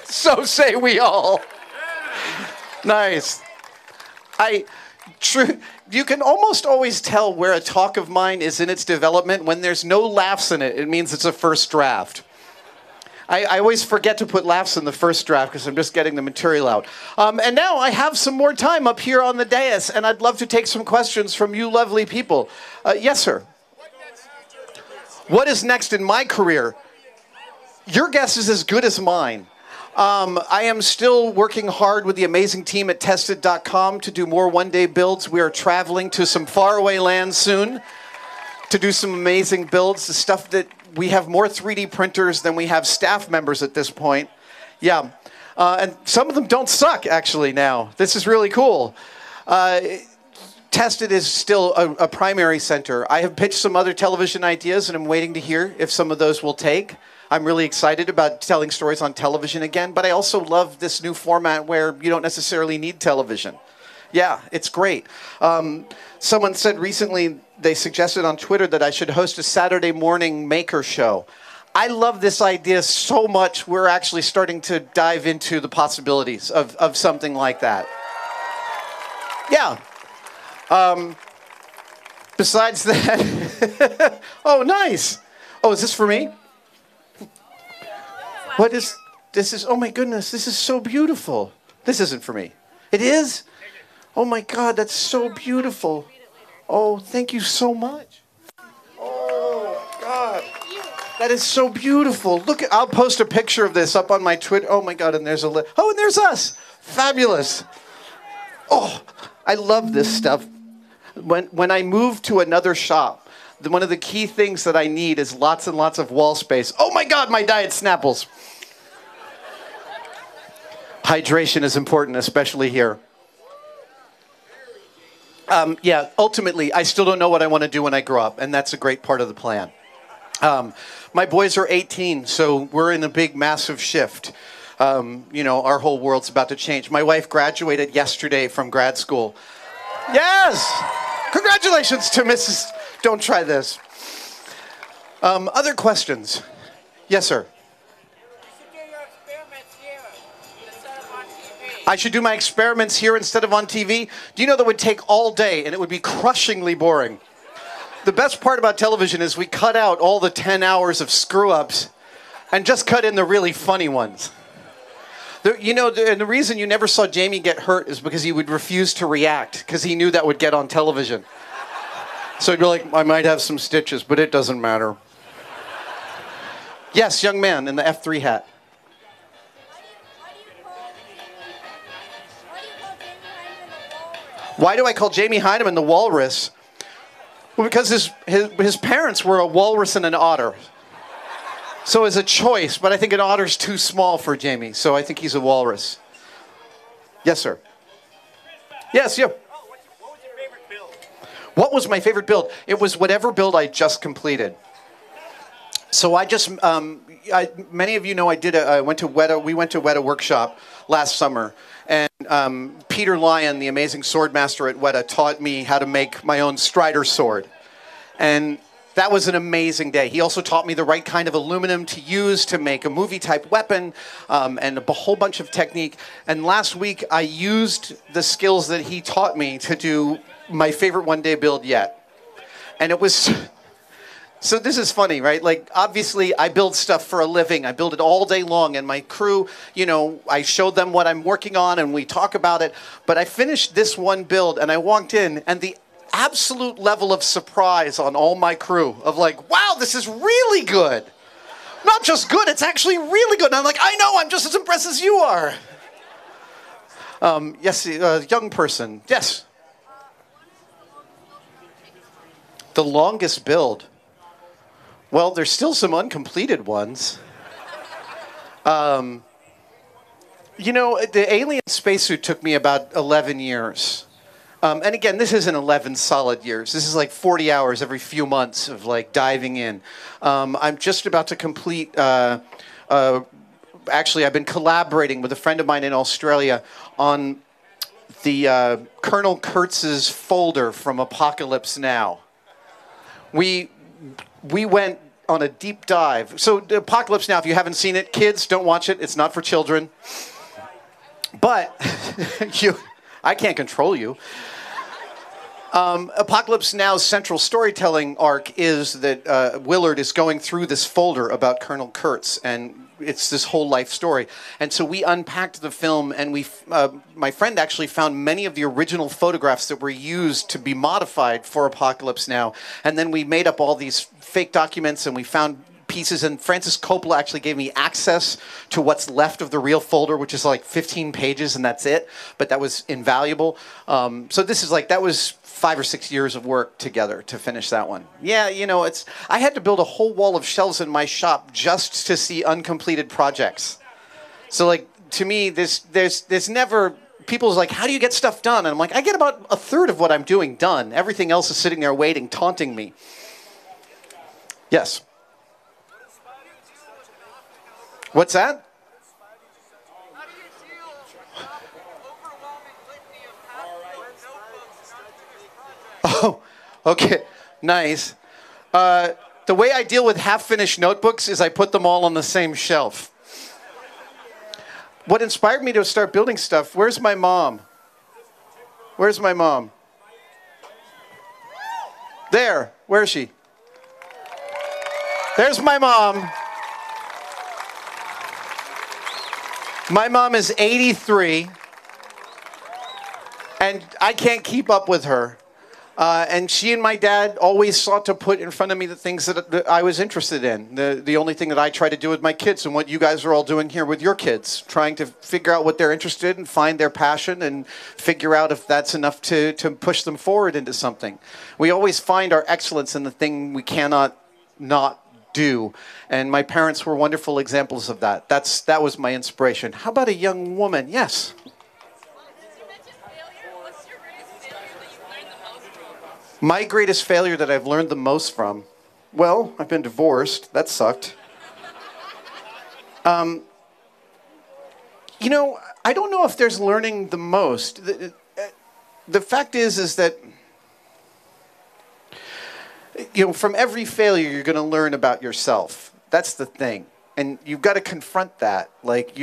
So say we all. Nice. You can almost always tell where a talk of mine is in its development. When there's no laughs in it, it means it's a first draft. I always forget to put laughs in the first draft because I'm just getting the material out. And now I have some more time up here on the dais, and I'd love to take some questions from you lovely people. Yes, sir. What is next in my career? Your guess is as good as mine. I am still working hard with the amazing team at Tested.com to do more one-day builds. We are traveling to some faraway lands soon to do some amazing builds. The stuff that we have more 3D printers than we have staff members at this point. Yeah. And some of them don't suck, actually, now. This is really cool. Tested is still a primary center. I have pitched some other television ideas, and I'm waiting to hear if some of those will take. I'm really excited about telling stories on television again, but I also love this new format where you don't necessarily need television. Yeah, it's great. Someone said recently, they suggested on Twitter that I should host a Saturday morning maker show. I love this idea so much, we're actually starting to dive into the possibilities of something like that. Yeah. Besides that, oh, nice. Oh, is this for me? What is, this is, oh my goodness, this is so beautiful. This isn't for me. It is? Oh my God, that's so beautiful. Oh, thank you so much. Oh, God. That is so beautiful. Look, I'll post a picture of this up on my Twitter. Oh my God, and there's a, oh, and there's us. Fabulous. Oh, I love this stuff. When I move to another shop, one of the key things that I need is lots and lots of wall space. Oh my God, my diet Snapples. Hydration is important, especially here. Yeah, ultimately, I still don't know what I want to do when I grow up, and that's a great part of the plan. My boys are 18, so we're in a big, massive shift. You know, our whole world's about to change. My wife graduated yesterday from grad school. Yes! Congratulations to Mrs. Don't try this. Other questions? Yes, sir. I should do my experiments here instead of on TV? Do you know that would take all day and it would be crushingly boring? The best part about television is we cut out all the 10 hours of screw-ups and just cut in the really funny ones. You know, and the reason you never saw Jamie get hurt is because he would refuse to react because he knew that would get on television. So he'd be like, I might have some stitches, but it doesn't matter. Yes, young man in the F3 hat. Why do I call Jamie Hyneman the walrus? Well, because his parents were a walrus and an otter. So it's a choice, but I think an otter's too small for Jamie, so I think he's a walrus. Yes, sir. Yes, yeah. What was your favorite build? What was my favorite build? It was whatever build I just completed. So I just, many of you know we went to Weta Workshop last summer. And Peter Lyon, the amazing sword master at Weta, taught me how to make my own Strider sword. And that was an amazing day. He also taught me the right kind of aluminum to use to make a movie-type weapon and a whole bunch of technique. And last week, I used the skills that he taught me to do my favorite one-day build yet. And it was... So this is funny, right? Like, obviously, I build stuff for a living. I build it all day long, and my crew, you know, I show them what I'm working on, and we talk about it. But I finished this one build, and I walked in, and the absolute level of surprise on all my crew of like, wow, this is really good. Not just good, it's actually really good. And I'm like, I know, I'm just as impressed as you are. Yes, young person. Yes. The longest build. Well, there's still some uncompleted ones. You know, the alien spacesuit took me about 11 years. And again, this isn't 11 solid years. This is like 40 hours every few months of like diving in. I'm just about to complete, actually, I've been collaborating with a friend of mine in Australia on the Colonel Kurtz's folder from Apocalypse Now. We went on a deep dive. So the Apocalypse Now, if you haven't seen it, kids, don't watch it. It's not for children. But I can't control you. Apocalypse Now's central storytelling arc is that Willard is going through this folder about Colonel Kurtz, and it's this whole life story. And so we unpacked the film, and my friend actually found many of the original photographs that were used to be modified for Apocalypse Now. And then we made up all these fake documents, and we found pieces, and Francis Coppola actually gave me access to what's left of the real folder, which is like 15 pages, and that's it. But that was invaluable. So this is like, that was 5 or 6 years of work together to finish that one. Yeah, you know, I had to build a whole wall of shelves in my shop just to see uncompleted projects. So like, to me, there's never, people's like, how do you get stuff done? And I'm like, I get about a third of what I'm doing done. Everything else is sitting there waiting, taunting me. Yes. What's that? Oh, okay, nice. The way I deal with half-finished notebooks is I put them all on the same shelf. What inspired me to start building stuff, where's my mom? Where's my mom? There, where is she? There's my mom. My mom is 83, and I can't keep up with her. And she and my dad always sought to put in front of me the things that I was interested in. The only thing that I try to do with my kids, and what you guys are all doing here with your kids, trying to figure out what they're interested in, find their passion, and figure out if that's enough to push them forward into something. We always find our excellence in the thing we cannot not do. And my parents were wonderful examples of that. That was my inspiration. How about a young woman? Yes. My greatest failure that I've learned the most from? Well, I've been divorced. That sucked. You know, I don't know if there's learning the most. The fact is that, you know, from every failure, you're going to learn about yourself. That's the thing. And you've got to confront that. Like,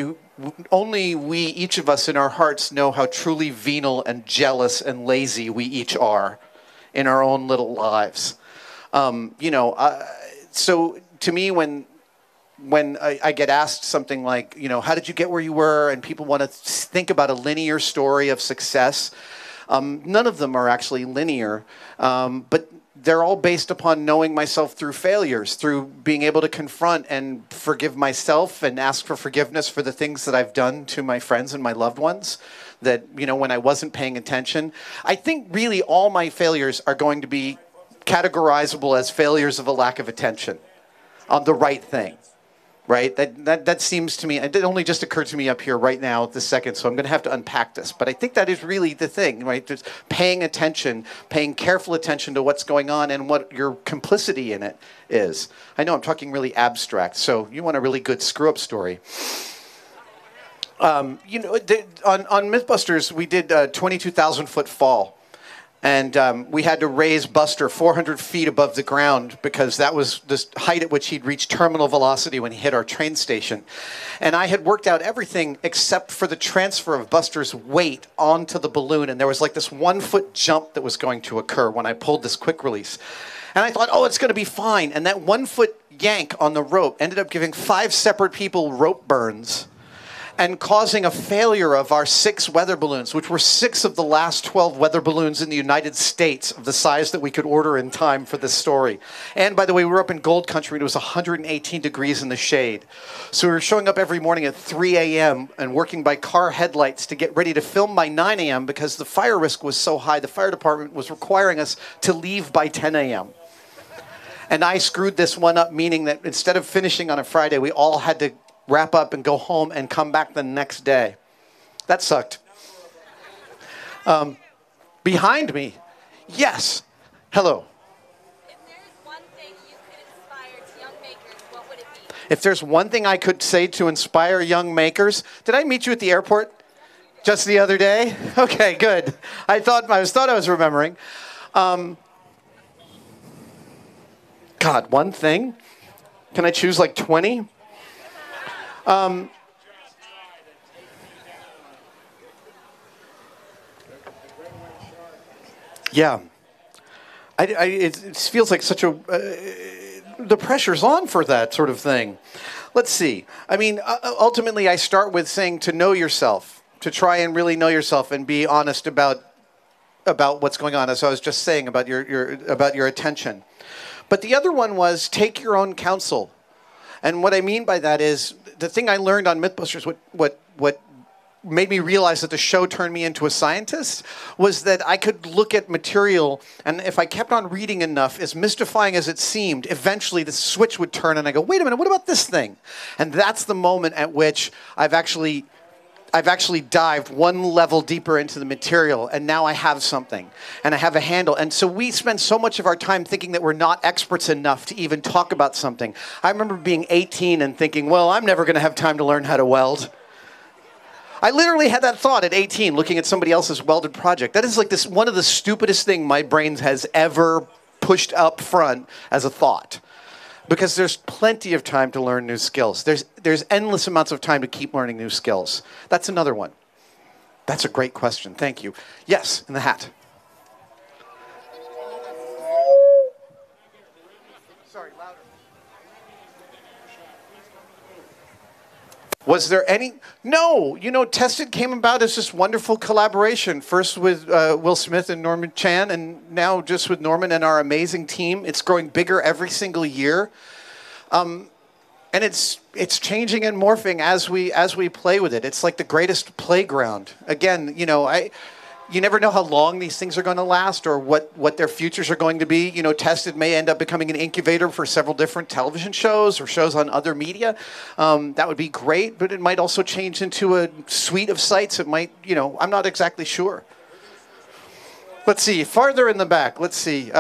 only we, each of us in our hearts, know how truly venal and jealous and lazy we each are in our own little lives. You know, so to me, when I get asked something like, you know, how did you get where you were? And people want to think about a linear story of success. None of them are actually linear, but they're all based upon knowing myself through failures, through being able to confront and forgive myself and ask for forgiveness for the things that I've done to my friends and my loved ones that, you know, when I wasn't paying attention. I think really all my failures are going to be categorizable as failures of a lack of attention on the right thing. Right? That seems to me, it only just occurred to me up here right now this second, so I'm going to have to unpack this. But I think that is really the thing, right? Just paying attention, paying careful attention to what's going on and what your complicity in it is. I know I'm talking really abstract, so you want a really good screw-up story. You know, on Mythbusters, we did a 22,000-foot fall. And we had to raise Buster 400 feet above the ground because that was the height at which he'd reach terminal velocity when he hit our train station. And I had worked out everything except for the transfer of Buster's weight onto the balloon. And there was like this 1-foot jump that was going to occur when I pulled this quick release. And I thought, oh, it's going to be fine. And that 1-foot yank on the rope ended up giving 5 separate people rope burns and causing a failure of our 6 weather balloons, which were 6 of the last 12 weather balloons in the United States of the size that we could order in time for this story. And by the way, we were up in Gold Country, and it was 118 degrees in the shade. So we were showing up every morning at 3 a.m. and working by car headlights to get ready to film by 9 a.m. because the fire risk was so high, the fire department was requiring us to leave by 10 a.m. And I screwed this one up, meaning that instead of finishing on a Friday, we all had to wrap up and go home and come back the next day. That sucked. Behind me, yes. Hello. If there's one thing you could inspire to young makers, what would it be? If there's one thing I could say to inspire young makers, did I meet you at the airport just the other day? Okay, good. I thought I was remembering. God, one thing. Can I choose like 20? Yeah. It feels like such a... the pressure's on for that sort of thing. Let's see. I mean, ultimately, I start with saying to know yourself, to try and really know yourself and be honest about what's going on, as I was just saying about your attention. But the other one was take your own counsel. And what I mean by that is the thing I learned on Mythbusters, what made me realize that the show turned me into a scientist, was that I could look at material, and if I kept on reading enough, as mystifying as it seemed, eventually the switch would turn and I go, wait a minute, what about this thing? And that's the moment at which I've actually dived one level deeper into the material, and now I have something, and I have a handle. And so we spend so much of our time thinking that we're not experts enough to even talk about something. I remember being 18 and thinking, well, I'm never going to have time to learn how to weld. I literally had that thought at 18, looking at somebody else's welded project. That is like one of the stupidest things my brain has ever pushed up front as a thought. Because there's plenty of time to learn new skills. There's endless amounts of time to keep learning new skills. That's another one. That's a great question. Thank you. Yes, in the hat. Sorry, louder. Was there any? No. You know, Tested came about as this wonderful collaboration. First with Will Smith and Norman Chan, and now just with Norman and our amazing team. It's growing bigger every single year. And it's changing and morphing as we play with it. It's like the greatest playground. Again, you know, you never know how long these things are going to last or what their futures are going to be. You know, Tested may end up becoming an incubator for several different television shows or shows on other media. That would be great, but it might also change into a suite of sites. It might, you know, I'm not exactly sure. Let's see, farther in the back. Let's see.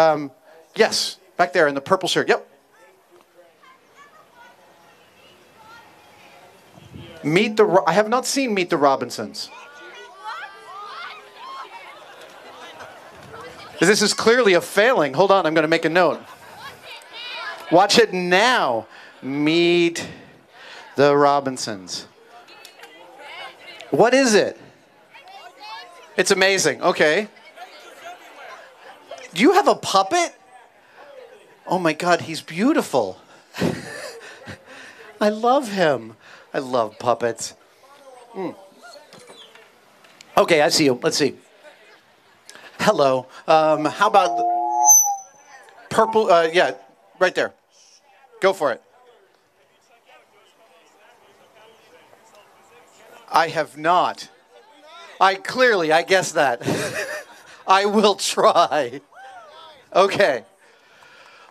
Yes, back there in the purple shirt. Yep. I have not seen Meet the Robinsons. This is clearly a failing. Hold on, I'm going to make a note. Watch it now. Meet the Robinsons. What is it? It's amazing. Okay. Do you have a puppet? Oh my God, he's beautiful. I love him. I love puppets. Okay, I see you. Let's see. Hello. How about purple? Yeah, right there. Go for it. I have not. I guess that. I will try. Okay.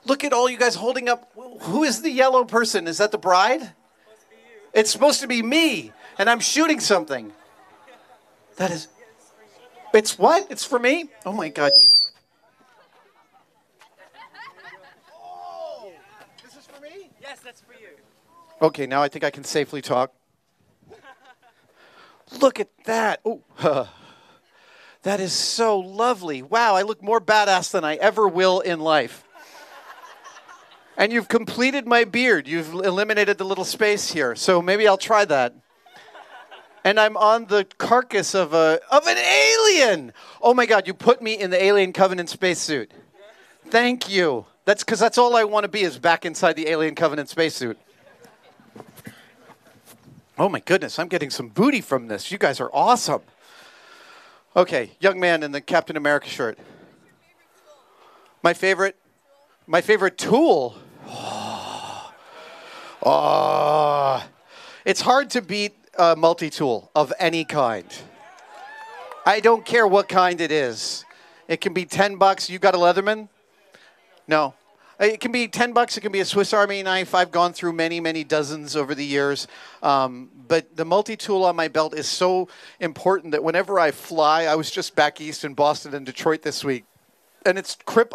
Look at all you guys holding up. Who is the yellow person? Is that the bride? It's supposed to be me, and I'm shooting something. That is... It's what? It's for me? Oh, my God. Oh, this is for me? Yes, that's for you. Okay, now I think I can safely talk. Look at that. Oh, that is so lovely. Wow, I look more badass than I ever will in life. And you've completed my beard. You've eliminated the little space here. So maybe I'll try that. And I'm on the carcass of an alien. Oh my God, you put me in the Alien Covenant spacesuit. Thank you. That's because that's all I want to be, is back inside the Alien Covenant spacesuit. Oh my goodness, I'm getting some booty from this. You guys are awesome. Okay, young man in the Captain America shirt. My favorite tool. Oh. It's hard to beat a multi-tool of any kind. I don't care what kind it is. It can be $10. You got a Leatherman? No. It can be $10. It can be a Swiss Army knife. I've gone through many, many dozens over the years. But the multi-tool on my belt is so important that whenever I fly, I was just back east in Boston and Detroit this week. And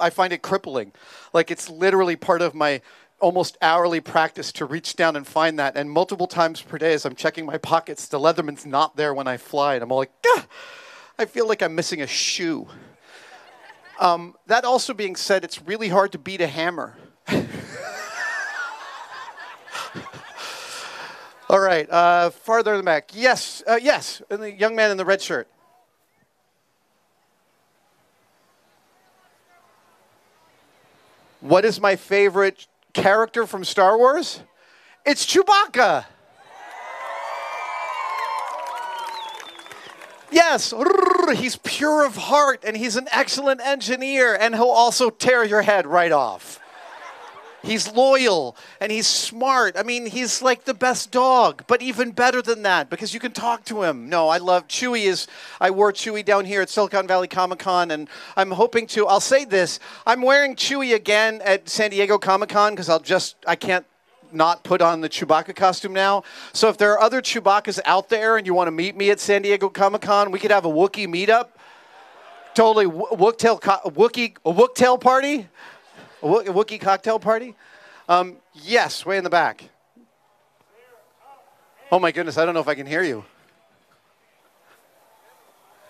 I find it crippling. Like, it's literally part of my almost hourly practice to reach down and find that. And multiple times per day as I'm checking my pockets, the Leatherman's not there when I fly. And I'm all like, ah! I feel like I'm missing a shoe. That also being said, it's really hard to beat a hammer. All right, farther in the back. Yes, yes, and the young man in the red shirt. What is my favorite character from Star Wars? It's Chewbacca. Yes, he's pure of heart, and he's an excellent engineer, and he'll also tear your head right off. He's loyal, and he's smart. I mean, he's like the best dog, but even better than that, because you can talk to him. No, I love Chewie. I wore Chewie down here at Silicon Valley Comic-Con, and I'm hoping to, I'll say this, I'm wearing Chewie again at San Diego Comic-Con, because I can't not put on the Chewbacca costume now. So if there are other Chewbaccas out there and you want to meet me at San Diego Comic-Con, we could have a Wookiee meetup. Totally, Wooktail party? A Wookiee cocktail party? Yes, way in the back. Oh my goodness, I don't know if I can hear you.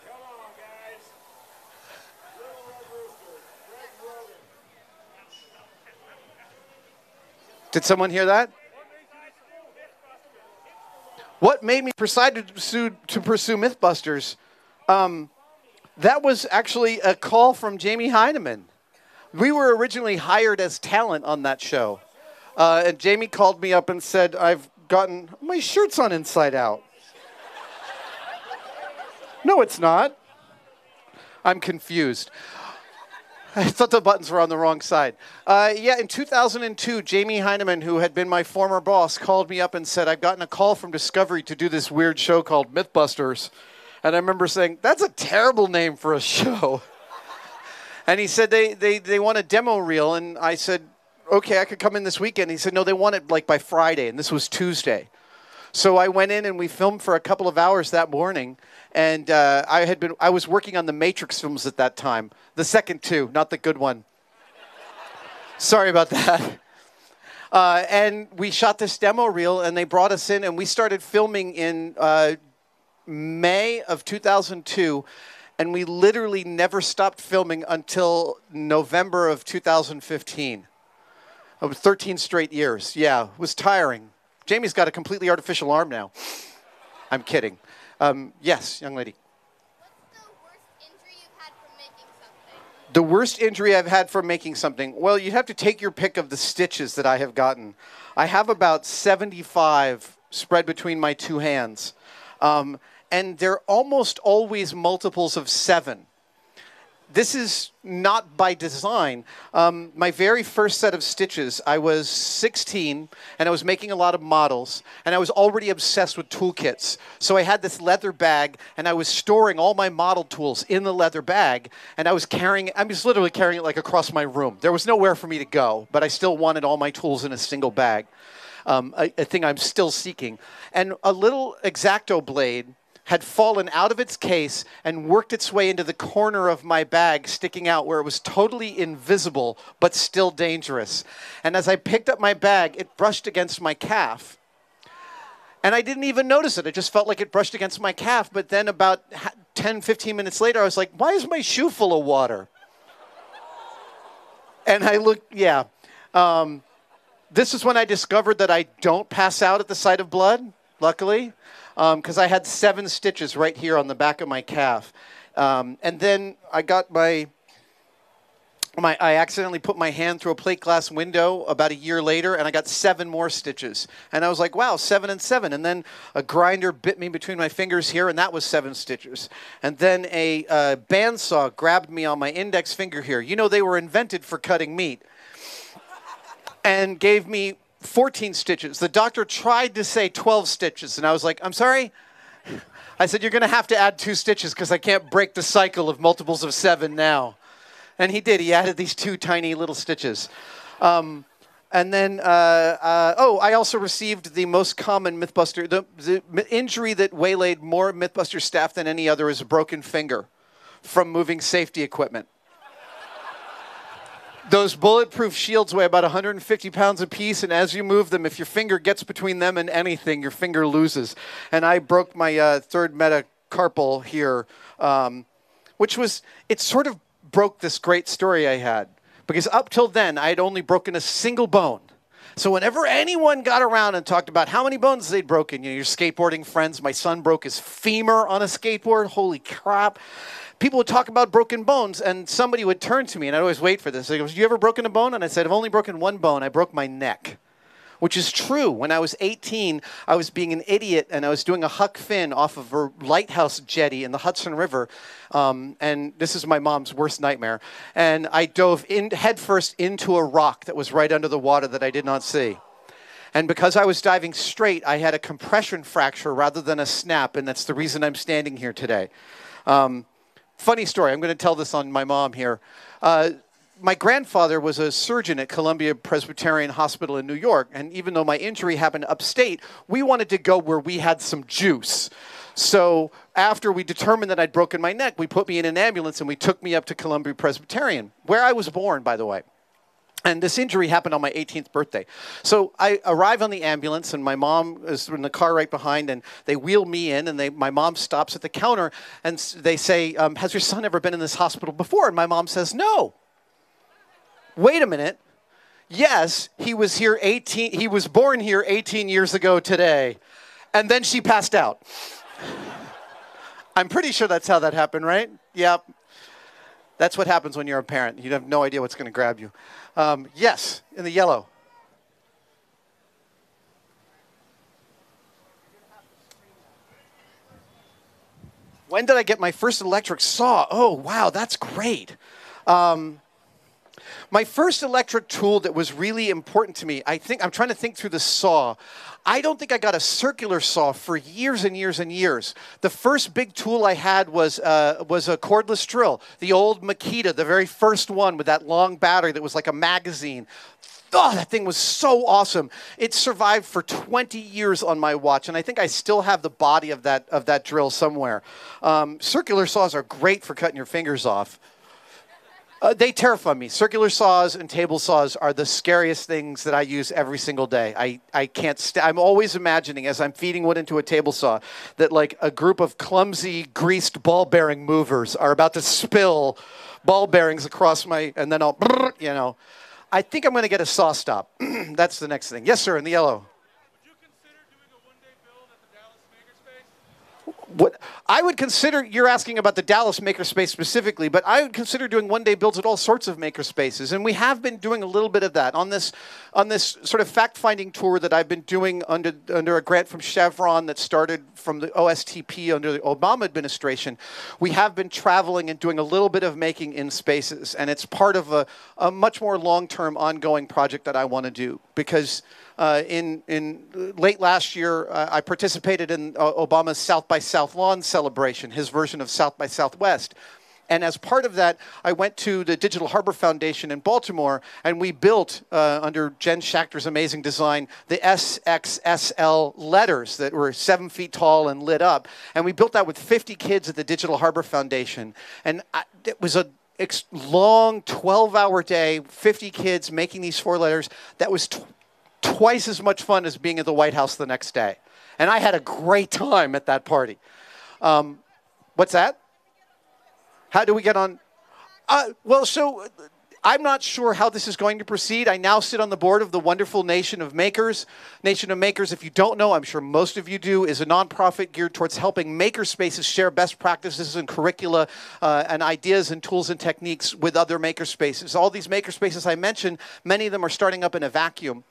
Come on, guys. Little Red Rooster, Red Rogan. Did someone hear that? What made me decide to pursue Mythbusters? That was actually a call from Jamie Heineman. We were originally hired as talent on that show. And Jamie called me up and said, my shirt's on inside out. No, it's not. I'm confused. I thought the buttons were on the wrong side. Yeah, in 2002, Jamie Heineman, who had been my former boss, called me up and said, I've gotten a call from Discovery to do this weird show called Mythbusters. And I remember saying, that's a terrible name for a show. And he said, they want a demo reel. And I said, okay, I could come in this weekend. He said, no, they want it like by Friday. And this was Tuesday. So I went in and we filmed for a couple of hours that morning. And I was working on the Matrix films at that time. The second two, not the good one. Sorry about that. And we shot this demo reel and they brought us in and we started filming in May of 2002. And we literally never stopped filming until November of 2015. It was 13 straight years. Yeah, it was tiring. Jamie's got a completely artificial arm now. I'm kidding. Yes, young lady. What's the worst injury you've had from making something? The worst injury I've had from making something? Well, you'd have to take your pick of the stitches that I have gotten. I have about 75 spread between my two hands. And they're almost always multiples of 7. This is not by design. My very first set of stitches, I was 16, and I was making a lot of models, and I was already obsessed with toolkits. So I had this leather bag, and I was storing all my model tools in the leather bag, and I was literally carrying it like across my room. There was nowhere for me to go, but I still wanted all my tools in a single bag, a thing I'm still seeking. And a little X-Acto blade had fallen out of its case and worked its way into the corner of my bag, sticking out where it was totally invisible, but still dangerous. And as I picked up my bag, it brushed against my calf. And I didn't even notice it. I just felt like it brushed against my calf. But then about 10, 15 minutes later, I was like, why is my shoe full of water? And I looked, yeah. This is when I discovered that I don't pass out at the sight of blood, luckily. Because I had 7 stitches right here on the back of my calf. And then I got I accidentally put my hand through a plate glass window about a year later, and I got 7 more stitches. And I was like, wow, 7 and 7. And then a grinder bit me between my fingers here, and that was 7 stitches. And then a bandsaw grabbed me on my index finger here. You know, they were invented for cutting meat. And gave me 14 stitches. The doctor tried to say 12 stitches, and I was like, I'm sorry? I said, you're going to have to add 2 stitches because I can't break the cycle of multiples of 7 now. And he did. He added these 2 tiny little stitches. And then, I also received the most common Mythbuster, the injury that waylaid more Mythbuster staff than any other is a broken finger from moving safety equipment. Those bulletproof shields weigh about 150 pounds apiece, and as you move them, if your finger gets between them and anything, your finger loses. And I broke my third metacarpal here, it sort of broke this great story I had. Because up till then, I had only broken a single bone. So whenever anyone got around and talked about how many bones they'd broken, you know, your skateboarding friends, my son broke his femur on a skateboard. Holy crap. People would talk about broken bones, and somebody would turn to me, and I'd always wait for this. They go, "You ever broken a bone?" And I said, "I've only broken one bone. I broke my neck." Which is true. When I was 18, I was being an idiot, and I was doing a huck fin off of a lighthouse jetty in the Hudson River. And this is my mom's worst nightmare. And I dove headfirst into a rock that was right under the water that I did not see. And because I was diving straight, I had a compression fracture rather than a snap, and that's the reason I'm standing here today. Funny story. I'm going to tell this on my mom here. My grandfather was a surgeon at Columbia Presbyterian Hospital in New York, and even though my injury happened upstate, we wanted to go where we had some juice. So after we determined that I'd broken my neck, we put me in an ambulance and we took me up to Columbia Presbyterian, where I was born, by the way. And this injury happened on my 18th birthday. So I arrive on the ambulance, and my mom is in the car right behind, and they wheel me in, and my mom stops at the counter, and they say, "Has your son ever been in this hospital before?" And my mom says, "No." Wait a minute. Yes, he was born here 18 years ago today. And then she passed out. I'm pretty sure that's how that happened, right? Yep. That's what happens when you're a parent. You have no idea what's going to grab you. Yes, in the yellow. When did I get my first electric saw? Oh, wow, that's great. My first electric tool that was really important to me, I'm trying to think through the saw. I don't think I got a circular saw for years and years and years. The first big tool I had was a cordless drill, the old Makita, the very first one with that long battery that was like a magazine. Oh, that thing was so awesome. It survived for 20 years on my watch, and I think I still have the body of that drill somewhere. Circular saws are great for cutting your fingers off. They terrify me. Circular saws and table saws are the scariest things that I use every single day. I can't I'm always imagining, as I'm feeding wood into a table saw, that like a group of clumsy, greased ball bearing movers are about to spill ball bearings across and then I'll, you know. I think I'm going to get a saw stop. That's the next thing. Yes, sir, in the yellow. Would you consider doing a one-day build at the Dallas Makerspace? What I would consider, you're asking about the Dallas Makerspace specifically, but I would consider doing one-day builds at all sorts of makerspaces, and we have been doing a little bit of that on this sort of fact-finding tour that I've been doing under a grant from Chevron that started from the OSTP under the Obama administration. We have been traveling and doing a little bit of making in spaces, and it's part of a much more long-term, ongoing project that I want to do because. In late last year, I participated in Obama's South by South Lawn celebration, his version of South by Southwest. And as part of that, I went to the Digital Harbor Foundation in Baltimore, and we built, under Jen Schachter's amazing design, the SXSL letters that were 7 feet tall and lit up. And we built that with 50 kids at the Digital Harbor Foundation. And it was a long 12-hour day, 50 kids making these 4 letters. That was twice as much fun as being at the White House the next day. And I had a great time at that party. What's that? How do we get on? So I'm not sure how this is going to proceed. I now sit on the board of the wonderful Nation of Makers. Nation of Makers, if you don't know, I'm sure most of you do, is a nonprofit geared towards helping makerspaces share best practices and curricula and ideas and tools and techniques with other makerspaces. All these makerspaces I mentioned, many of them are starting up in a vacuum.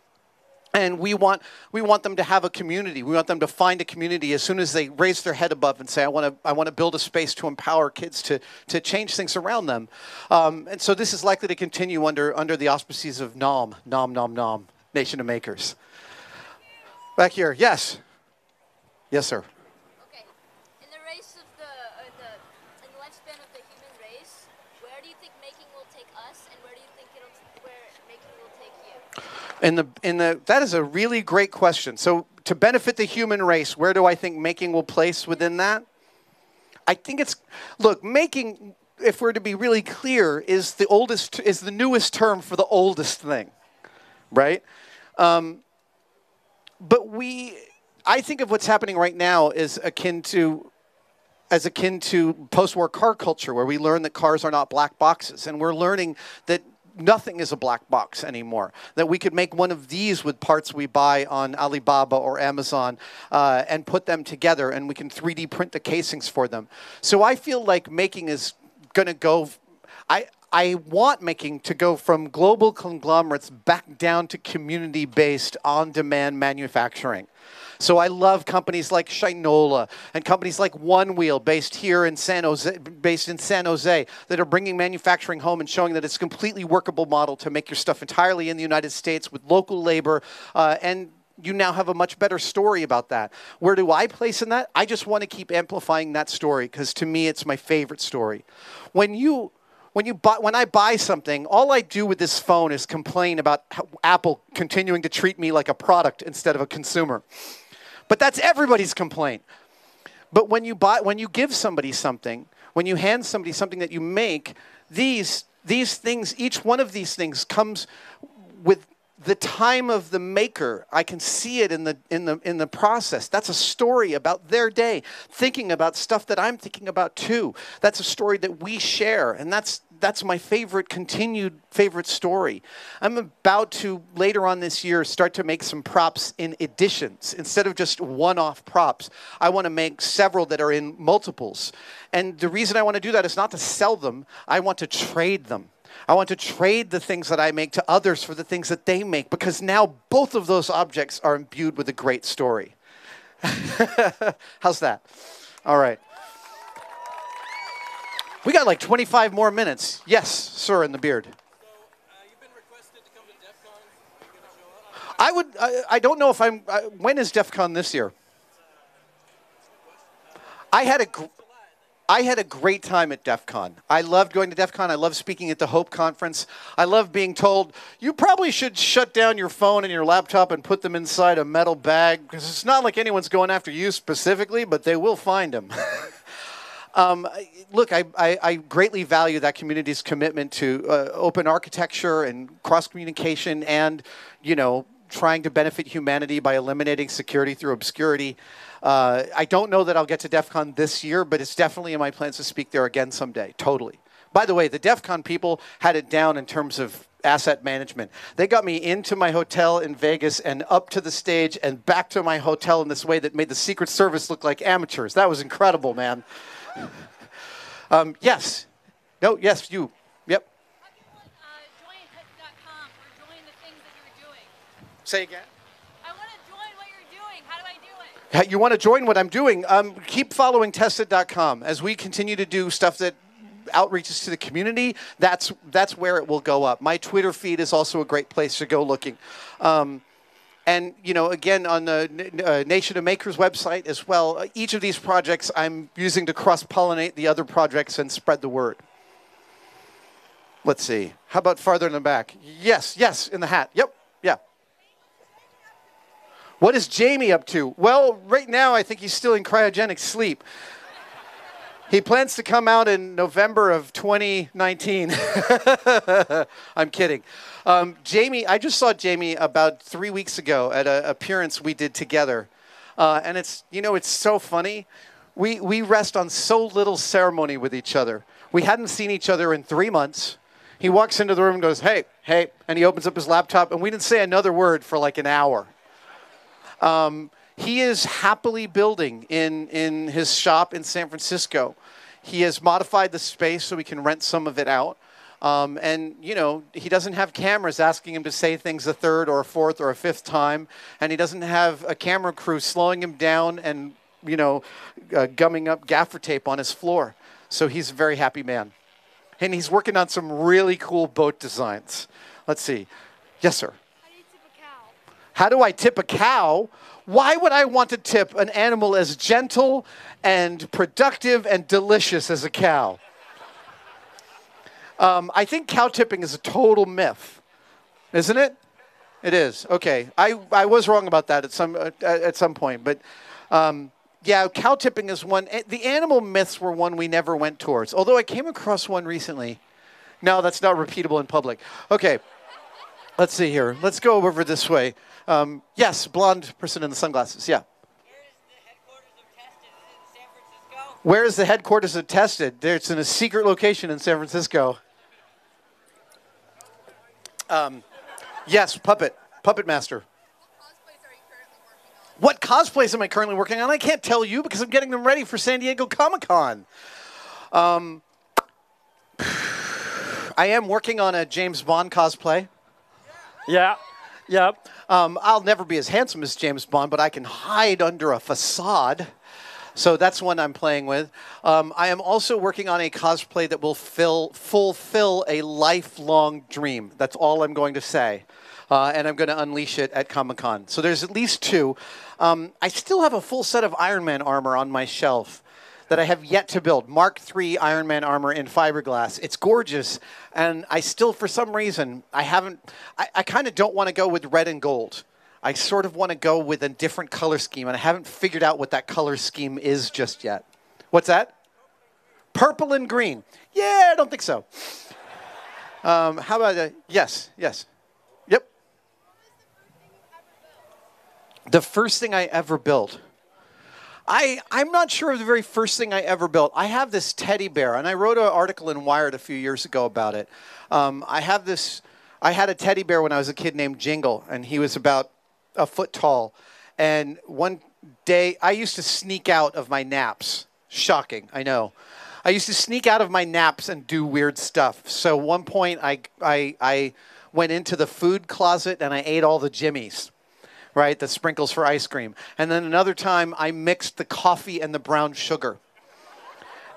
And we want them to have a community. We want them to find a community as soon as they raise their head above and say, I want to build a space to empower kids to change things around them. And so this is likely to continue under the auspices of NOM, Nation of Makers. Back here, yes. Yes, sir. Okay. In the race of in the lifespan of the human race, where do you think making will take us, and where do you think where making will take you? That is a really great question. So to benefit the human race, where do I think making will place within that? I think making, if we're to be really clear, is the newest term for the oldest thing, right? But I think of what's happening right now as akin to post-war car culture, where we learn that cars are not black boxes, and we're learning that nothing is a black box anymore. That we could make one of these with parts we buy on Alibaba or Amazon and put them together, and we can 3D print the casings for them. So I feel like making is going to go. I want making to go from global conglomerates back down to community-based, on-demand manufacturing. So I love companies like Shinola and companies like One Wheel, based in San Jose, that are bringing manufacturing home and showing that it's a completely workable model to make your stuff entirely in the United States with local labor, and you now have a much better story about that. Where do I place in that? I just want to keep amplifying that story because to me it's my favorite story. When I buy something, all I do with this phone is complain about how Apple continuing to treat me like a product instead of a consumer. But that's everybody's complaint. But when you give somebody something, when you hand somebody something that you make, these things, each one of these things comes with the time of the maker. I can see it in the process. That's a story about their day, thinking about stuff that I'm thinking about too. That's a story that we share, and that's my continued favorite story. I'm about to, later on this year, start to make some props in editions. Instead of just one-off props, I want to make several that are in multiples. And the reason I want to do that is not to sell them. I want to trade them. I want to trade the things that I make to others for the things that they make, because now both of those objects are imbued with a great story. How's that? All right. We got like 25 more minutes. Yes, sir, in the beard. So, you've been requested to come to DEF CON. Are you going to show up? I don't know if I'm, when is DEF CON this year? I had a great time at DEF CON. I loved going to DEF CON. I loved speaking at the Hope Conference. I loved being told, you probably should shut down your phone and your laptop and put them inside a metal bag, because it's not like anyone's going after you specifically, but they will find them. Look, I greatly value that community's commitment to open architecture and cross-communication and, trying to benefit humanity by eliminating security through obscurity. I don't know that I'll get to DEF CON this year, but it's definitely in my plans to speak there again someday, totally. By the way, the DEF CON people had it down in terms of asset management. They got me into my hotel in Vegas and up to the stage and back to my hotel in this way that made the Secret Service look like amateurs. That was incredible, man. Yes. No, yes, you. Yep. How can one join Hut.com or join the things that you're doing? Say again. I want to join what you're doing. How do I do it? You want to join what I'm doing? Keep following Tested.com. As we continue to do stuff that outreaches to the community, that's where it will go up. My Twitter feed is also a great place to go looking. And, again, on the Nation of Makers website as well, each of these projects I'm using to cross-pollinate the other projects and spread the word. Let's see. How about farther in the back? Yes, in the hat. Yep, yeah. What is Jamie up to? Well, right now I think he's still in cryogenic sleep. He plans to come out in November of 2019. I'm kidding. Jamie, I just saw Jamie about 3 weeks ago at an appearance we did together. And it's so funny. We rest on so little ceremony with each other. We hadn't seen each other in 3 months. He walks into the room and goes, hey, and he opens up his laptop, and we didn't say another word for like an hour. He is happily building in his shop in San Francisco. He has modified the space so we can rent some of it out. And, he doesn't have cameras asking him to say things a third or a fourth or a fifth time. And he doesn't have a camera crew slowing him down and, gumming up gaffer tape on his floor. So he's a very happy man. And he's working on some really cool boat designs. Let's see. Yes, sir. How do you tip a cow? How do I tip a cow? Why would I want to tip an animal as gentle and productive and delicious as a cow? I think cow tipping is a total myth, isn't it? It is. Okay, I was wrong about that at some point, but yeah, cow tipping is one. The animal myths were one we never went towards. Although I came across one recently. No, that's not repeatable in public. Okay, let's see here. Let's go over this way. Yes, blonde person in the sunglasses. Yeah. Where is the headquarters of Tested? It's in a secret location in San Francisco. Yes, Puppet Master. What cosplays am I currently working on? I can't tell you because I'm getting them ready for San Diego Comic-Con. I am working on a James Bond cosplay. Yeah. Yep. I'll never be as handsome as James Bond, but I can hide under a facade. So that's one I'm playing with. I am also working on a cosplay that will fulfill a lifelong dream. That's all I'm going to say. And I'm going to unleash it at Comic-Con. So there's at least two. I still have a full set of Ironman armor on my shelf that I have yet to build. Mark III Ironman armor in fiberglass. It's gorgeous. And I still, for some reason, I kind of don't want to go with red and gold. I sort of want to go with a different color scheme, and I haven't figured out what that color scheme is just yet. What's that? Purple and green. Yeah, I don't think so. How about yes. Yep. The first thing I ever built. I'm not sure of the very first thing I ever built. I have this teddy bear, and I wrote an article in Wired a few years ago about it. I had a teddy bear when I was a kid named Jingle, and he was about a foot tall. And one day, I used to sneak out of my naps. Shocking, I know. I used to sneak out of my naps and do weird stuff. So one point, I went into the food closet and I ate all the Jimmies, right? The sprinkles for ice cream. And then another time, I mixed the coffee and the brown sugar.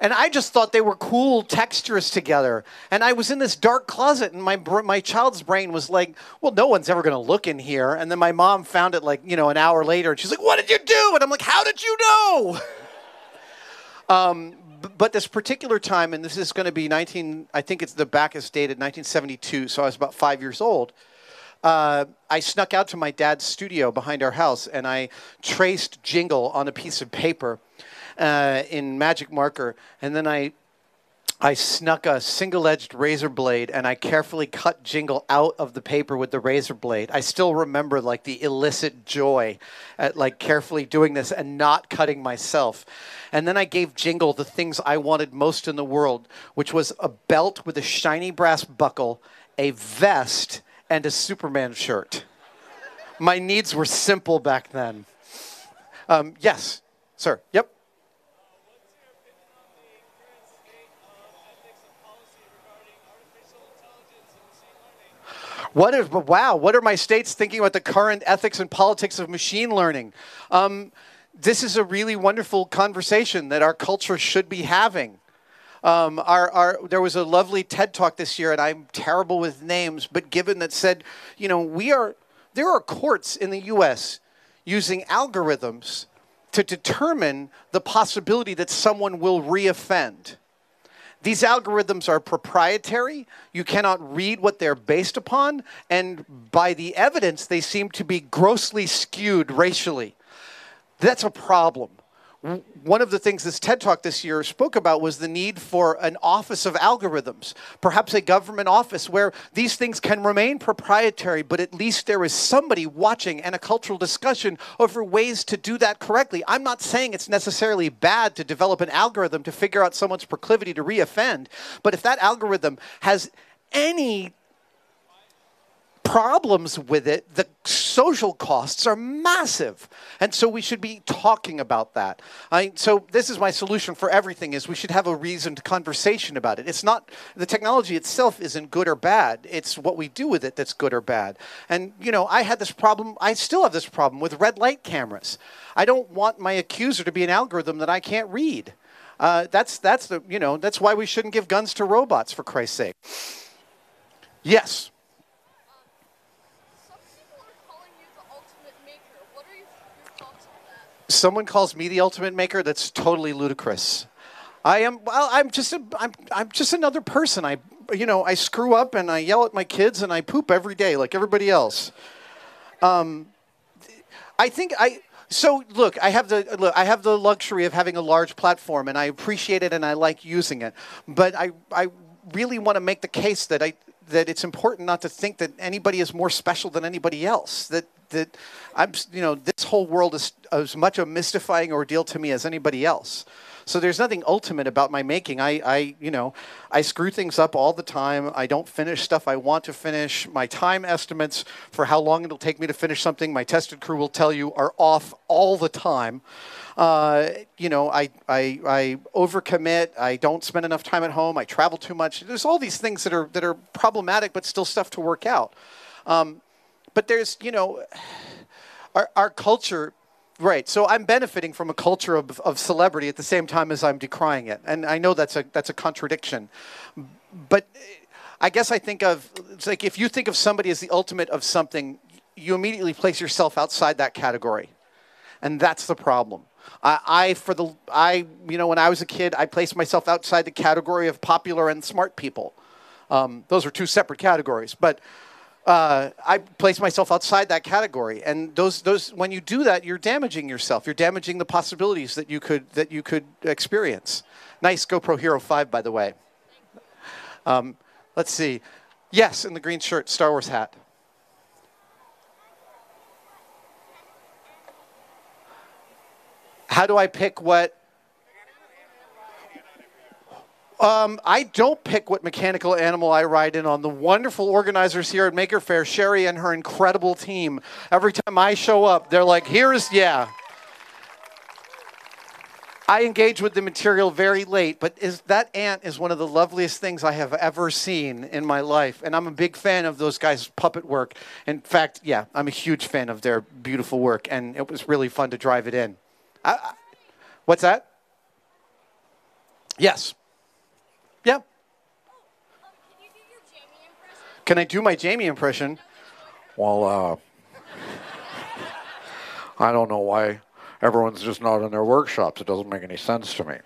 And I just thought they were cool textures together. And I was in this dark closet, and my child's brain was like, well, no one's ever going to look in here. And then my mom found it like, an hour later, and she's like, what did you do? And I'm like, how did you know? But this particular time, and this is going to be I think the back is dated 1972, so I was about 5 years old. I snuck out to my dad's studio behind our house, and I traced Jingle on a piece of paper in magic marker, and then I snuck a single-edged razor blade, and I carefully cut Jingle out of the paper with the razor blade. I still remember like the illicit joy at like carefully doing this and not cutting myself. And then I gave Jingle the things I wanted most in the world, which was a belt with a shiny brass buckle, a vest, and a Superman shirt. My needs were simple back then. Yes, sir. Yep. What are my states thinking about the current ethics and politics of machine learning? This is a really wonderful conversation that our culture should be having. There was a lovely TED Talk this year, and I'm terrible with names, but given that said, there are courts in the U.S. using algorithms to determine the possibility that someone will reoffend. These algorithms are proprietary. You cannot read what they're based upon. And by the evidence, they seem to be grossly skewed racially. That's a problem. One of the things this TED Talk this year spoke about was the need for an office of algorithms, perhaps a government office where these things can remain proprietary, but at least there is somebody watching and a cultural discussion over ways to do that correctly. I'm not saying it's necessarily bad to develop an algorithm to figure out someone's proclivity to reoffend, but if that algorithm has any problems with it, the social costs are massive. And so we should be talking about that. So this is my solution for everything, is we should have a reasoned conversation about it. It's not, the technology itself isn't good or bad. It's what we do with it that's good or bad. And, I had this problem, I still have this problem with red light cameras. I don't want my accuser to be an algorithm that I can't read. That's why we shouldn't give guns to robots, for Christ's sake. Yes. Someone calls me the ultimate maker. That's totally ludicrous. I'm just another person. I screw up and I yell at my kids and I poop every day like everybody else. I have the luxury of having a large platform, and I appreciate it and I like using it. But I really want to make the case that it's important not to think that anybody is more special than anybody else. That that I'm, this whole world is as much a mystifying ordeal to me as anybody else. So there's nothing ultimate about my making. I screw things up all the time. I don't finish stuff I want to finish. My time estimates for how long it'll take me to finish something, my tested crew will tell you, are off all the time. I overcommit. I don't spend enough time at home. I travel too much. There's all these things that are problematic, but still stuff to work out. But there's, our culture. Right. So I'm benefiting from a culture of celebrity at the same time as I'm decrying it. And I know that's a contradiction. But I guess I think of, it's like if you think of somebody as the ultimate of something, you immediately place yourself outside that category. And that's the problem. When I was a kid, I placed myself outside the category of popular and smart people. Those are two separate categories. But I place myself outside that category, and those when you do that, you're damaging yourself. You're damaging the possibilities that you could experience. Nice GoPro Hero 5, by the way. Let's see. Yes, in the green shirt, Star Wars hat. How do I pick what? I don't pick what mechanical animal I ride in on. The wonderful organizers here at Maker Faire, Sherry and her incredible team. Every time I show up, they're like, I engage with the material very late, but that ant is one of the loveliest things I have ever seen in my life. And I'm a big fan of those guys' puppet work. In fact, yeah, I'm a huge fan of their beautiful work, and it was really fun to drive it in. What's that? Yes. Yeah. Can you do your Jamie impression? Can I do my Jamie impression? Well, I don't know why everyone's just not in their workshops. It doesn't make any sense to me.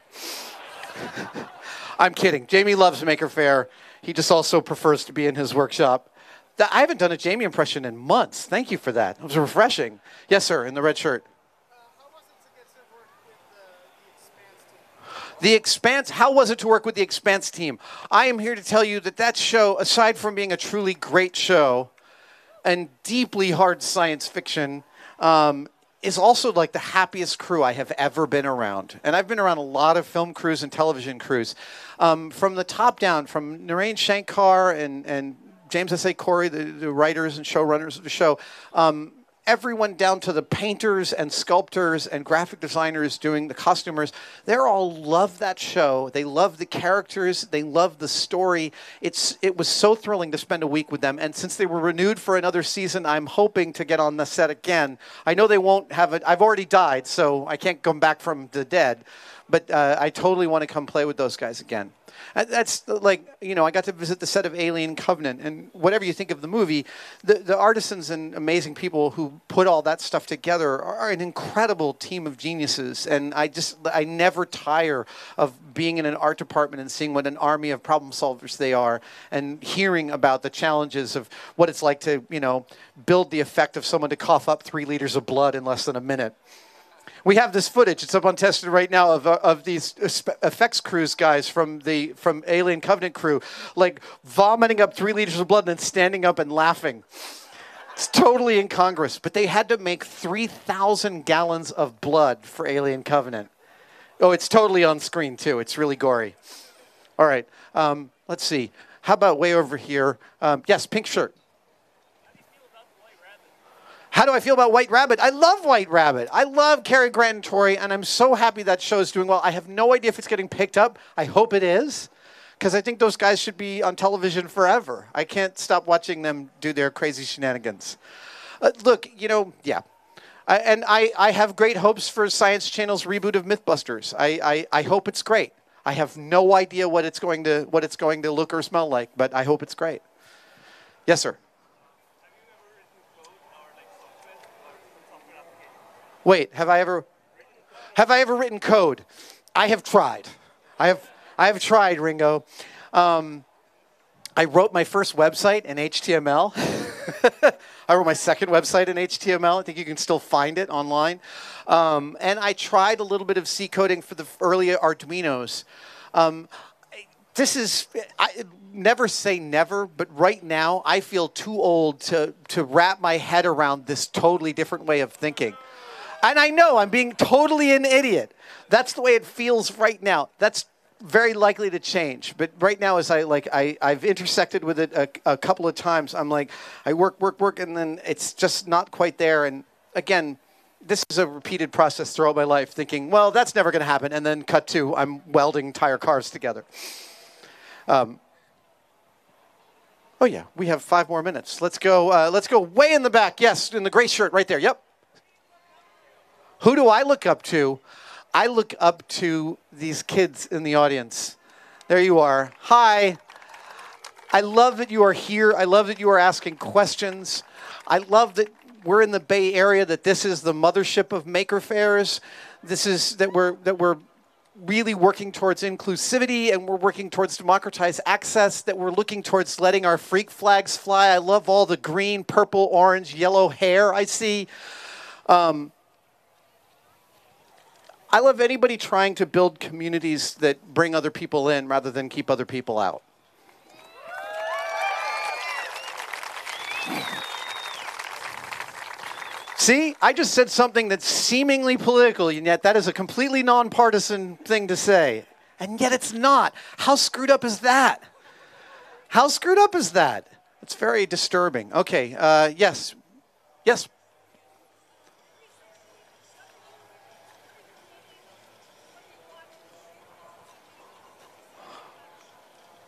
I'm kidding. Jamie loves Maker Faire. He just also prefers to be in his workshop. I haven't done a Jamie impression in months. Thank you for that. It was refreshing. Yes, sir, in the red shirt. How was it to get to work with the Expanse team? The Expanse, how was it to work with the Expanse team? I am here to tell you that show, aside from being a truly great show and deeply hard science fiction, is also like the happiest crew I have ever been around. And I've been around a lot of film crews and television crews. From the top down, from Narain Shankar and James S.A. Corey, the writers and showrunners of the show, everyone down to the painters and sculptors and graphic designers doing the costumers, they all love that show. They love the characters. They love the story. It was so thrilling to spend a week with them. And since they were renewed for another season, I'm hoping to get on the set again. I know they won't have it. I've already died, so I can't come back from the dead. But I totally want to come play with those guys again. That's like, I got to visit the set of Alien Covenant, and whatever you think of the movie, the artisans and amazing people who put all that stuff together are an incredible team of geniuses. And I never tire of being in an art department and seeing what an army of problem solvers they are, and hearing about the challenges of what it's like to, build the effect of someone to cough up 3 liters of blood in less than a minute. We have this footage. It's up on Tested right now of these effects crews guys from Alien Covenant crew, like vomiting up 3 liters of blood and then standing up and laughing. It's totally incongruous. But they had to make 3,000 gallons of blood for Alien Covenant. Oh, it's totally on screen too. It's really gory. All right. Let's see. How about way over here? Yes, pink shirt. How do I feel about White Rabbit? I love White Rabbit. I love Cary Grant and Tori, and I'm so happy that show's doing well. I have no idea if it's getting picked up. I hope it is, because I think those guys should be on television forever. I can't stop watching them do their crazy shenanigans. Look, yeah. I have great hopes for Science Channel's reboot of Mythbusters. I hope it's great. I have no idea what it's going to look or smell like, but I hope it's great. Yes, sir. Wait, have I ever written code? I have tried. I have tried, Ringo. I wrote my first website in HTML. I wrote my second website in HTML. I think you can still find it online. And I tried a little bit of C coding for the early Arduinos. this is, I never say never, but right now I feel too old to wrap my head around this totally different way of thinking. And I know I'm being totally an idiot. That's the way it feels right now. That's very likely to change. But right now, as I've intersected with it a couple of times, I'm like, I work, and then it's just not quite there. And again, this is a repeated process throughout my life, thinking, well, that's never going to happen. And then cut to, I'm welding entire cars together. Oh yeah, we have 5 more minutes. Let's go way in the back. Yes, in the gray shirt right there. Yep. Who do I look up to? I look up to these kids in the audience. There you are. Hi. I love that you are here. I love that you are asking questions. I love that we're in the Bay Area, that this is the mothership of Maker Fairs. This is that we're really working towards inclusivity, and we're working towards democratized access, that we're looking towards letting our freak flags fly. I love all the green, purple, orange, yellow hair I see. I love anybody trying to build communities that bring other people in rather than keep other people out. See, I just said something that's seemingly political, and yet that is a completely nonpartisan thing to say. And yet it's not. How screwed up is that? How screwed up is that? It's very disturbing. Okay, yes. Yes.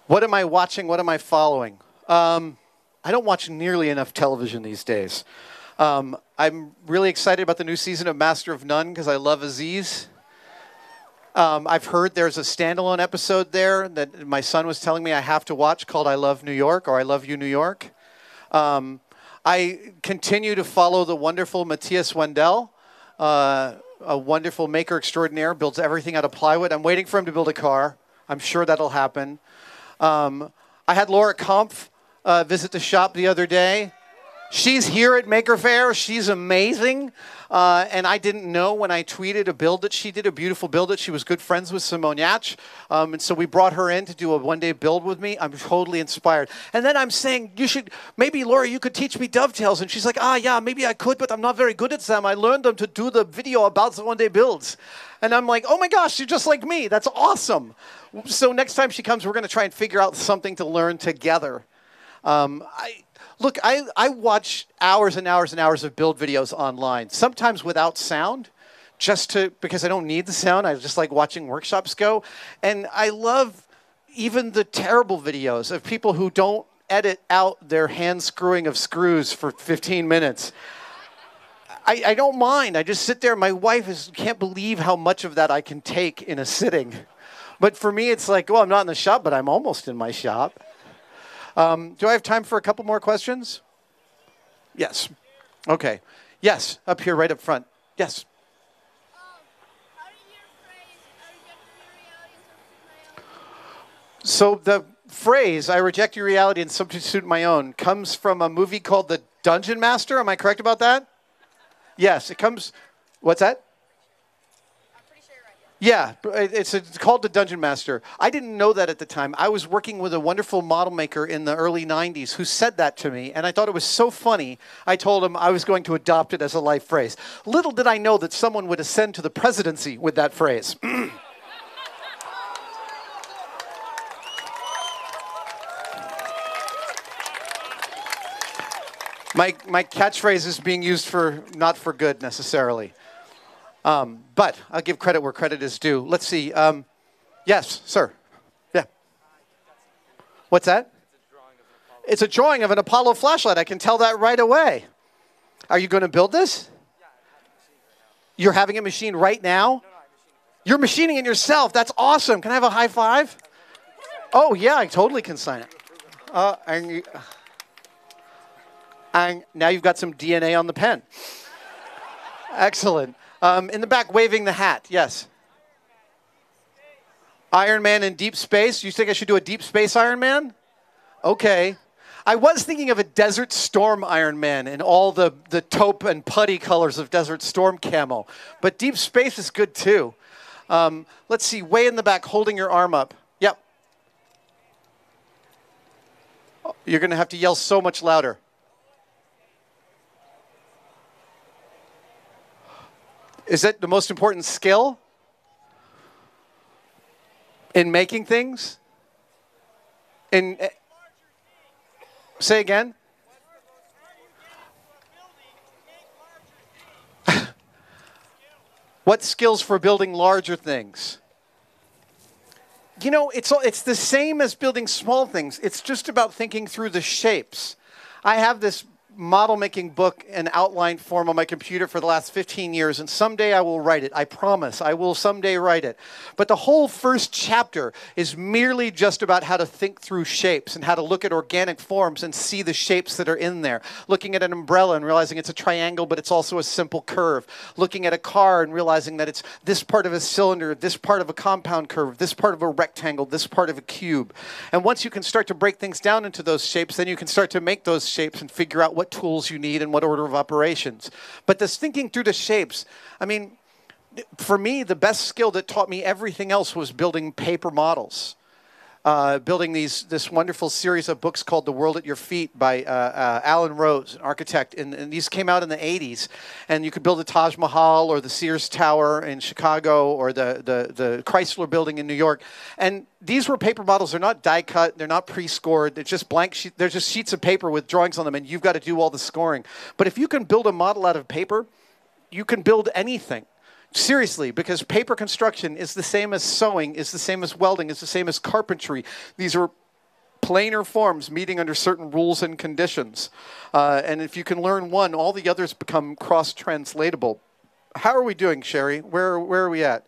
What am I watching? What am I following? I don't watch nearly enough television these days. I'm really excited about the new season of Master of None because I love Aziz. I've heard there's a standalone episode there that my son was telling me I have to watch called I Love New York, or I Love You New York. I continue to follow the wonderful Matthias Wendell, a wonderful maker extraordinaire, builds everything out of plywood. I'm waiting for him to build a car. I'm sure that'll happen. I had Laura Kampf visit the shop the other day. She's here at Maker Faire. She's amazing. And I didn't know when I tweeted a build that she did, a beautiful build that she was good friends with Simone Yach. And so we brought her in to do a one-day build with me. I'm totally inspired. And then I'm saying, maybe Laura, you could teach me dovetails. And she's like, yeah, maybe I could, but I'm not very good at them. I learned them to do the video about the one-day builds. And I'm like, oh my gosh, you're just like me. That's awesome. So next time she comes, we're going to try and figure out something to learn together. Look, I watch hours and hours and hours of build videos online, sometimes without sound, because I don't need the sound. I just like watching workshops go. And I love even the terrible videos of people who don't edit out their hand screwing of screws for 15 minutes. I don't mind. I just sit there. My wife can't believe how much of that I can take in a sitting. But for me, it's like, well, I'm not in the shop, but I'm almost in my shop. Do I have time for a couple more questions? Yes. Okay. Yes, up here, right up front. Yes. How did your phrase, I reject your reality and substitute my own? So the phrase, I reject your reality and substitute my own, comes from a movie called The Dungeon Master. Am I correct about that? Yes, it comes. What's that? I'm pretty sure you're right. Yeah, it's called The Dungeon Master. I didn't know that at the time. I was working with a wonderful model maker in the early 90s who said that to me, and I thought it was so funny, I told him I was going to adopt it as a life phrase. Little did I know that someone would ascend to the presidency with that phrase. My catchphrase is being used not for good necessarily. But I'll give credit where credit is due. Let's see. Yes, sir. Yeah. What's that? It's a drawing of an Apollo flashlight. I can tell that right away. Are you going to build this? You're having a machine right now? You're machining it yourself. That's awesome. Can I have a high five? Oh, yeah, I totally can sign it. And now you've got some DNA on the pen. Excellent. In the back, waving the hat. Yes. Ironman in deep space. You think I should do a deep space Ironman? Okay. I was thinking of a Desert Storm Ironman in all the taupe and putty colors of Desert Storm camo. But deep space is good too. Let's see. Way in the back, holding your arm up. Yep. You're going to have to yell so much louder. Is that the most important skill in making things? Say again? What skills for building larger things? You know, it's the same as building small things. It's just about thinking through the shapes. I have this model making book in outline form on my computer for the last 15 years, and someday I will write it. I promise I will someday write it. But the whole first chapter is merely just about how to think through shapes and how to look at organic forms and see the shapes that are in there. Looking at an umbrella and realizing it's a triangle, but it's also a simple curve. Looking at a car and realizing that it's this part of a cylinder, this part of a compound curve, this part of a rectangle, this part of a cube. And once you can start to break things down into those shapes, then you can start to make those shapes and figure out what tools you need and what order of operations. But this thinking through the shapes, I mean, for me, the best skill that taught me everything else was building paper models. Building this wonderful series of books called The World at Your Feet by Alan Rose, an architect. And these came out in the 80s. And you could build the Taj Mahal or the Sears Tower in Chicago or the Chrysler Building in New York. And these were paper models. They're not die cut. They're not pre-scored. They're just blank they're just sheets of paper with drawings on them. And you've got to do all the scoring. But if you can build a model out of paper, you can build anything. Seriously, because paper construction is the same as sewing, is the same as welding, is the same as carpentry. These are planar forms meeting under certain rules and conditions. And if you can learn one, all the others become cross-translatable. How are we doing, Sherry? Where are we at?